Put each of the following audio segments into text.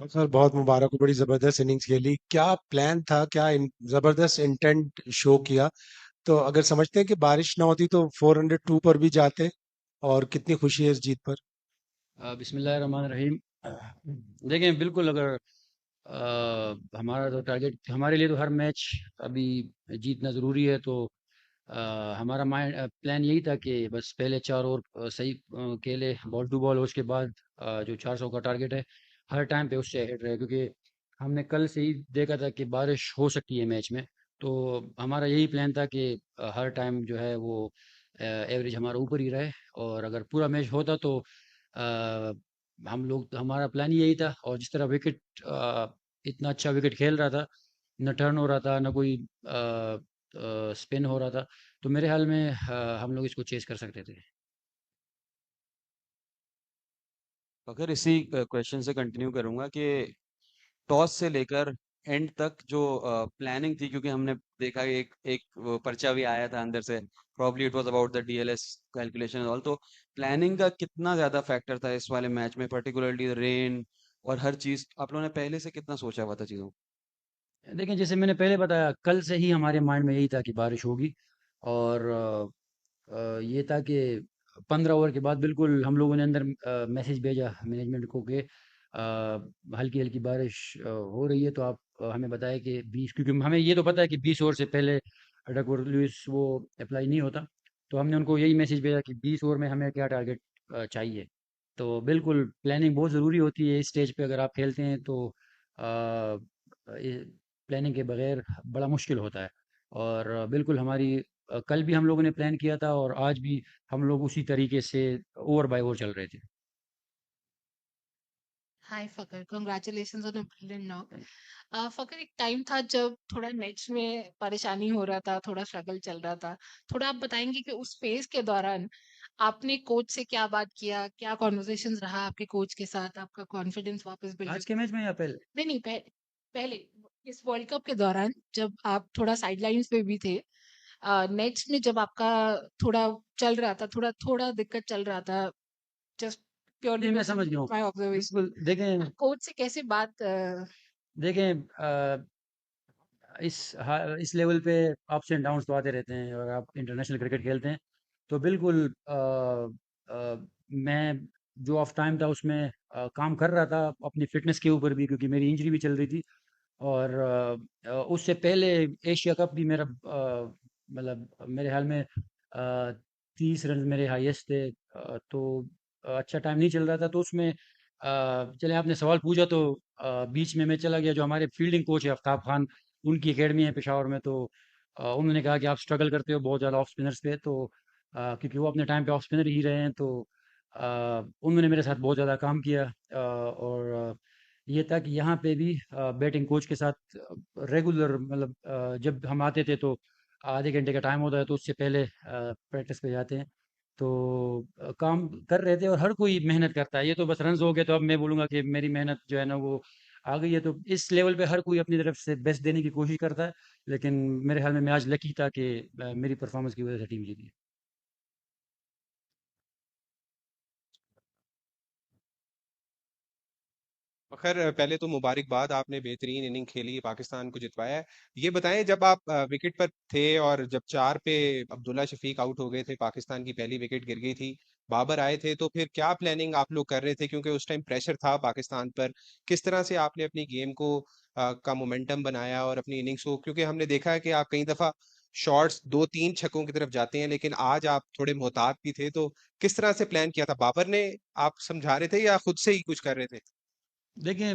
Sir बहुत मुबारक हो, बड़ी जबरदस्त इनिंग्स खेली। क्या प्लान था, क्या जबरदस्त इंटेंट शो किया। तो अगर समझते हैं कि बारिश ना होती तो 402 पर भी जाते। और कितनी खुशी है इस जीत पर। बिस्मिल्लाहिर्रहमानिर्रहीम। देखें, बिल्कुल अगर हमारा तो टारगेट, हमारे लिए तो हर मैच अभी जीतना ज़रूरी है। तो हमारा माइंड प्लान यही था कि बस पहले 4 ओवर सही खेले बॉल टू बॉल, उसके बाद जो 400 का टारगेट है हर टाइम पे उससे अहेड रहे, क्योंकि हमने कल से ही देखा था कि बारिश हो सकती है मैच में। तो हमारा यही प्लान था कि हर टाइम जो है वो एवरेज हमारा ऊपर ही रहे। और अगर पूरा मैच होता तो अ, हम लोग, हमारा प्लान ही यही था। और जिस तरह विकेट, इतना अच्छा विकेट खेल रहा था, न टर्न हो रहा था, न कोई स्पिन हो रहा था, तो मेरे ख्याल में हम लोग इसको चेस कर सकते थे। अगर इसी क्वेश्चन से कंटिन्यू करूंगा कि टॉस से लेकर एंड तक जो प्लानिंग थी, क्योंकि हमने देखा कि एक एक वो पर्चा भी आया था अंदर से, probably it was about the DLS calculation all. तो प्लानिंग का कितना ज्यादा फैक्टर था इस वाले मैच में, पर्टिकुलरली रेन और हर चीज आप लोगों ने पहले से कितना सोचा हुआ था चीजों को? देखिए, जैसे मैंने पहले बताया, कल से ही हमारे माइंड में यही था कि बारिश होगी। और ये था कि 15 ओवर के बाद बिल्कुल हम लोगों ने अंदर मैसेज भेजा मैनेजमेंट को कि हल्की हल्की बारिश हो रही है, तो आप हमें बताएं कि 20, क्योंकि हमें ये तो पता है कि 20 ओवर से पहले डकवर्थ लुईस वो अप्लाई नहीं होता। तो हमने उनको यही मैसेज भेजा कि 20 ओवर में हमें क्या टारगेट चाहिए। तो बिल्कुल प्लानिंग बहुत ज़रूरी होती है इस स्टेज पे, अगर आप खेलते हैं तो प्लानिंग के बगैर बड़ा मुश्किल होता है। और बिल्कुल हमारी कल भी हम लोगों ने प्लान किया था, और आज भी हम लोग उसी तरीके से ओवर बाय ओवर चल रहे थे। Hi Fakhar, congratulations on a brilliant knock. Fakhar, एक टाइम था जब थोड़ा नेट्स में परेशानी हो रहा था, थोड़ा स्ट्रगल चल रहा था। थोड़ा आप बताएंगे कि उस फेज के दौरान आपने कोच से क्या बात किया, क्या कॉन्वर्सेशंस रहा आपके कोच के साथ, आपका कॉन्फिडेंस वापस बिल्ड? आज के मैच में या पहले? नहीं नहीं, पहले इस वर्ल्ड कप के दौरान जब आप थोड़ा साइडलाइंस पे भी थे, नेट्स में जब आपका थोड़ा चल रहा था, थोड़ा थोड़ा दिक्कत चल रहा था, जस्ट प्योरली नहीं, मैं बेस्ड समझ गया हूँ। माय ऑब्जर्वेशन, बिल्कुल देखें, कोच से कैसे बात देखें इस लेवल पे अप्स एंड डाउन्स तो आते रहते हैं। और आप इंटरनेशनल क्रिकेट खेलते हैं तो बिल्कुल मैं जो ऑफ टाइम था उसमें काम कर रहा था अपनी फिटनेस के ऊपर भी, क्योंकि मेरी इंजरी भी चल रही थी। और उससे पहले एशिया कप भी मेरा मतलब मेरे ख्याल में 30 रन मेरे हाईएस्ट थे। तो अच्छा टाइम नहीं चल रहा था, तो उसमें चले आपने सवाल पूछा तो बीच में मैं चला गया। जो हमारे फील्डिंग कोच है आफ्ताब खान, उनकी एकेडमी है पेशावर में, तो उन्होंने कहा कि आप स्ट्रगल करते हो बहुत ज़्यादा ऑफ स्पिनर्स पे। तो क्योंकि वो अपने टाइम पे ऑफ स्पिनर ही रहे हैं, तो उन्होंने मेरे साथ बहुत ज़्यादा काम किया। और ये था कि यहाँ पे भी बैटिंग कोच के साथ रेगुलर, मतलब जब हम आते थे तो आधे घंटे का टाइम होता है, तो उससे पहले प्रैक्टिस पे जाते हैं। तो काम कर रहे थे, और हर कोई मेहनत करता है। ये तो बस रन्स हो गए तो अब मैं बोलूँगा कि मेरी मेहनत जो है ना वो आ गई है। तो इस लेवल पे हर कोई अपनी तरफ से बेस्ट देने की कोशिश करता है। लेकिन मेरे ख्याल में मैं आज लकी था कि मेरी परफॉर्मेंस की वजह से टीम जीती। खैर पहले तो मुबारकबाद, आपने बेहतरीन इनिंग खेली, पाकिस्तान को जितवाया है। ये बताएं, जब आप विकेट पर थे और जब 4 पे अब्दुल्ला शफीक आउट हो गए थे, पाकिस्तान की पहली विकेट गिर गई थी, बाबर आए थे, तो फिर क्या प्लानिंग आप लोग कर रहे थे, क्योंकि उस टाइम प्रेशर था पाकिस्तान पर? किस तरह से आपने अपनी गेम को का मोमेंटम बनाया और अपनी इनिंग्स को, क्योंकि हमने देखा है कि आप कई दफा शॉट्स 2-3 छक्कों की तरफ जाते हैं, लेकिन आज आप थोड़े मोहतात भी थे, तो किस तरह से प्लान किया था? बाबर ने आप समझा रहे थे या खुद से ही कुछ कर रहे थे? देखिए,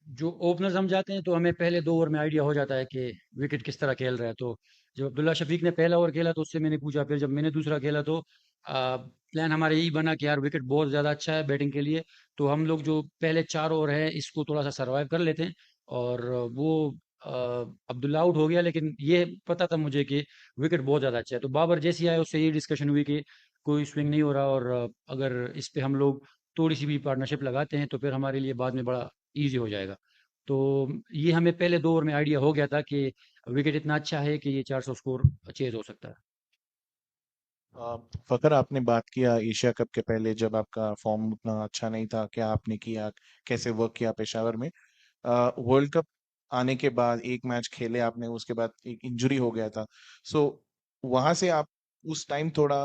जो ओपनर्स हम जाते हैं तो हमें पहले 2 ओवर में आइडिया हो जाता है कि विकेट किस तरह खेल रहा है। तो जब अब्दुल्ला शफीक ने पहला ओवर खेला तो उससे मैंने पूछा, फिर जब मैंने दूसरा खेला तो प्लान हमारा यही बना कि यार विकेट बहुत ज़्यादा अच्छा है बैटिंग के लिए, तो हम लोग जो पहले 4 ओवर है इसको थोड़ा सा सर्वाइव कर लेते हैं। और वो अ, अब्दुल्ला आउट हो गया, लेकिन ये पता था मुझे कि विकेट बहुत ज़्यादा अच्छा है। तो बाबर जैसे ही आया उससे ये डिस्कशन हुई कि कोई स्विंग नहीं हो रहा, और अगर इस पे हम लोग थोड़ी सी भी पार्टनरशिप लगाते हैं तो फिर हमारे लिए बाद में बड़ा ईज़ी हो जाएगा। तो ये हमें पहले 2 ओवर में आइडिया हो गया था कि विकेट इतना अच्छा है कि ये 400 स्कोर चेज़ हो सकता है। फकर, आपने बात किया एशिया कप के पहले जब आपका फॉर्म उतना अच्छा नहीं था, क्या आपने किया, कैसे वर्क किया पेशावर में। वर्ल्ड कप आने के बाद एक मैच खेले आपने, उसके बाद एक इंजरी हो गया था। सो वहां से आप उस टाइम थोड़ा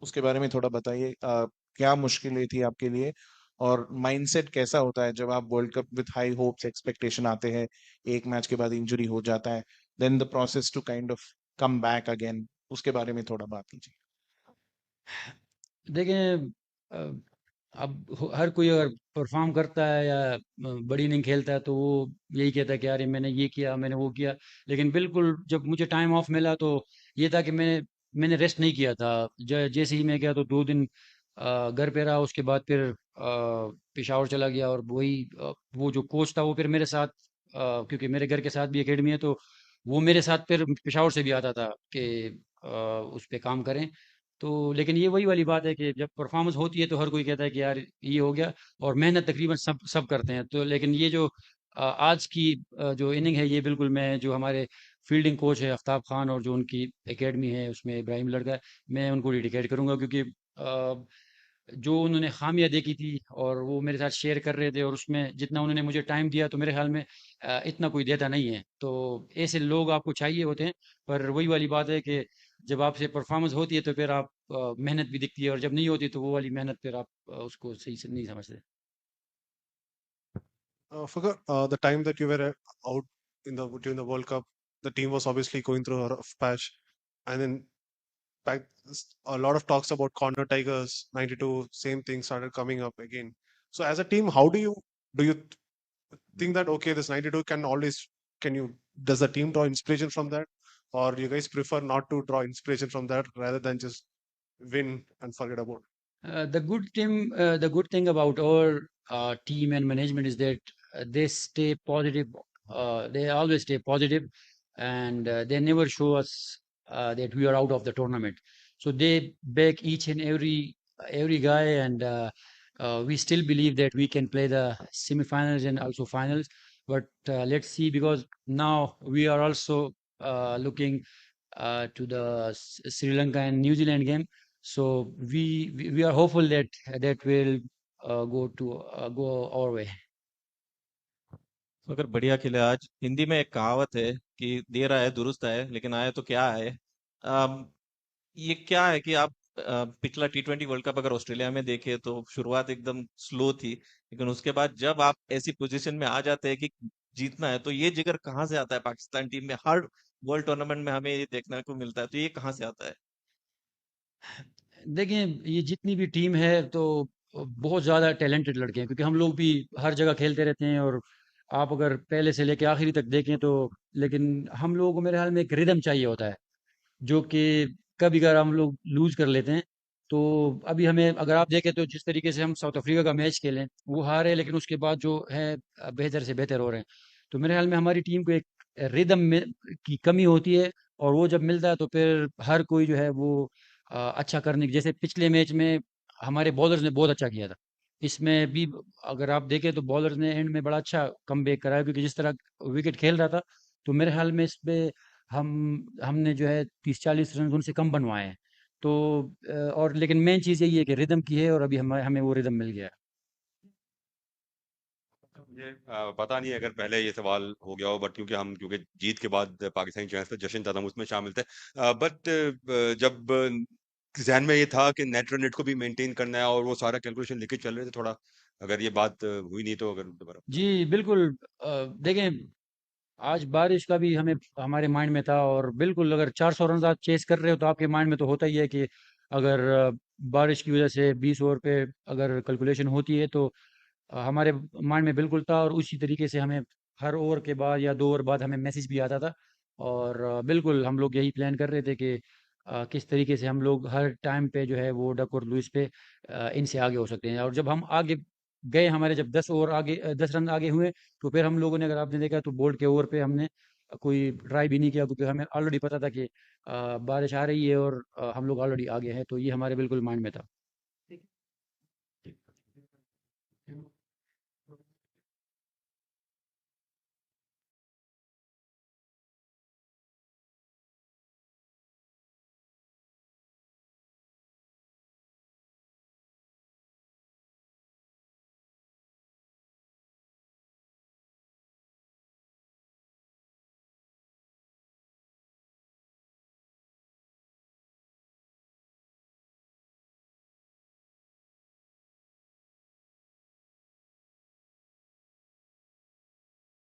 उसके बारे में थोड़ा बताइए। क्या मुश्किलें थी आपके लिए, और माइंडसेट कैसा होता है जब आप world cup with high hopes expectation आते हैं, एक मैच के बाद इंजरी हो जाता है, then the process to kind of come back again, उसके बारे में थोड़ा बात कीजिए। देखें, अब हर कोई अगर परफॉर्म करता है या बड़ी इनिंग खेलता है तो वो यही कहता है कि यार ये मैंने ये किया, मैंने वो किया। लेकिन बिल्कुल जब मुझे टाइम ऑफ मिला तो ये था कि मैंने रेस्ट नहीं किया था। जैसे ही मैं गया तो 2 दिन घर पे रहा। उसके बाद फिर पेशावर चला गया, और वही वो जो कोच था वो फिर मेरे साथ, क्योंकि मेरे घर के साथ भी एकेडमी है, तो वो मेरे साथ फिर पेशावर से भी आता था कि उस पे काम करें। तो लेकिन ये वही वाली बात है कि जब परफॉर्मेंस होती है तो हर कोई कहता है कि यार ये हो गया, और मेहनत तकरीबन सब सब करते हैं। तो लेकिन ये जो आज की जो इनिंग है, ये बिल्कुल मैं जो हमारे फील्डिंग कोच है आफ्ताब खान और जो उनकी एकेडमी है उसमें इब्राहिम लड़का है, मैं उनको डेडिकेट करूंगा, क्योंकि जो उन्होंने खामियां देखी थी और वो मेरे साथ शेयर कर रहे थे, और उसमें जितना उन्होंने मुझे टाइम दिया तो मेरे ख्याल में इतना कोई देता नहीं है। तो ऐसे लोग आपको चाहिए होते हैं। पर वही वाली बात है कि जब आपसे परफॉर्मेंस होती है तो फिर आप मेहनत भी दिखती है, और जब नहीं होती तो वो वाली मेहनत फिर आप उसको सही से नहीं समझते। Forgot the time that you were out in the during the World Cup, the team was obviously going through a rough patch, and then back a lot of talks about corner tigers 92 same thing started coming up again. So as a team, how do you think that okay, this 92 can always, can you, does the team draw inspiration from that, or you guys prefer not to draw inspiration from that rather than just win and forget about The good thing about our team and management is that they stay positive. They always stay positive, and they never show us that we are out of the tournament. So they back each and every guy, and we still believe that we can play the semifinals and also finals. But let's see, because now we are also looking to the Sri Lanka and New Zealand game. So we are hopeful that that will go our way. तो अगर बढ़िया खेले आज, हिंदी में एक कहावत है कि देर आए दुरुस्त आए, लेकिन आए तो क्या है। अम, ये क्या है कि आप पिछला T20 वर्ल्ड कप अगर ऑस्ट्रेलिया में देखे तो शुरुआत एकदम स्लो थी, लेकिन उसके बाद जब आप ऐसी पोजीशन में आ जाते हैं कि जीतना है, तो ये जिगर कहाँ से आता है पाकिस्तान टीम में। हर वर्ल्ड टूर्नामेंट में हमें ये देखने को मिलता है, तो ये कहाँ से आता है। देखिए, ये जितनी भी टीम है तो बहुत ज़्यादा टैलेंटेड लड़के हैं, क्योंकि हम लोग भी हर जगह खेलते रहते हैं। और आप अगर पहले से लेके आखिरी तक देखें तो, लेकिन हम लोगों को मेरे ख्याल में एक रिदम चाहिए होता है, जो कि कभी कभार हम लोग लूज कर लेते हैं। तो अभी हमें अगर आप देखें तो जिस तरीके से हम साउथ अफ्रीका का मैच खेलें, वो हारे, लेकिन उसके बाद जो है बेहतर से बेहतर हो रहे हैं। तो मेरे ख्याल में हमारी टीम को एक रिदम में की कमी होती है, और वो जब मिलता है तो फिर हर कोई जो है वो अच्छा करने की, जैसे पिछले मैच में हमारे बॉलर्स ने बहुत अच्छा किया था। इसमें भी अगर आप देखें तो बॉलर्स ने एंड में बड़ा अच्छा कमबैक कराया, क्योंकि जिस तरह विकेट खेल रहा था, तो मेरे ख्याल में इस पे हम हमने जो है 30-40 रन उनसे कम बनवाए हैं। तो और लेकिन मेन चीज़ यही है कि रिदम की है, और अभी हमें हमें वो रिदम मिल गया है। मुझे पता नहीं है अगर पहले ये सवाल हो गया हो, बट क्योंकि जीत के बाद पाकिस्तानी चैंस पे जश्न था, हम उसमें शामिल थे। बट जब जहन में ये था कि नेट रन रेट को भी मेंटेन करना है और वो सारा कैलकुलेशन लेके चल रहे थे, थोड़ा अगर ये बात हुई नहीं तो अगर दोबारा। जी बिल्कुल। देखें, आज बारिश का भी हमें हमारे माइंड में था, और बिल्कुल अगर 400 रन आप चेस कर रहे हो तो आपके माइंड में तो होता ही है कि अगर बारिश की वजह से 20 ओवर पे अगर कैलकुलेशन होती है तो हमारे माइंड में बिल्कुल था। और उसी तरीके से हमें हर ओवर के बाद या 2 ओवर बाद हमें मैसेज भी आता था। और बिल्कुल हम लोग यही प्लान कर रहे थे कि किस तरीके से हम लोग हर टाइम पे जो है वो डक और लुइस पे इनसे आगे हो सकते हैं। और जब हम आगे गए, हमारे जब 10 ओवर आगे 10 रन आगे हुए, तो फिर हम लोगों ने, अगर आपने देखा तो बोल्ट के ओवर पे हमने कोई ट्राई भी नहीं किया, क्योंकि हमें ऑलरेडी पता था कि बारिश आ रही है और हम लोग ऑलरेडी आगे हैं। तो ये हमारे बिल्कुल माइंड में था।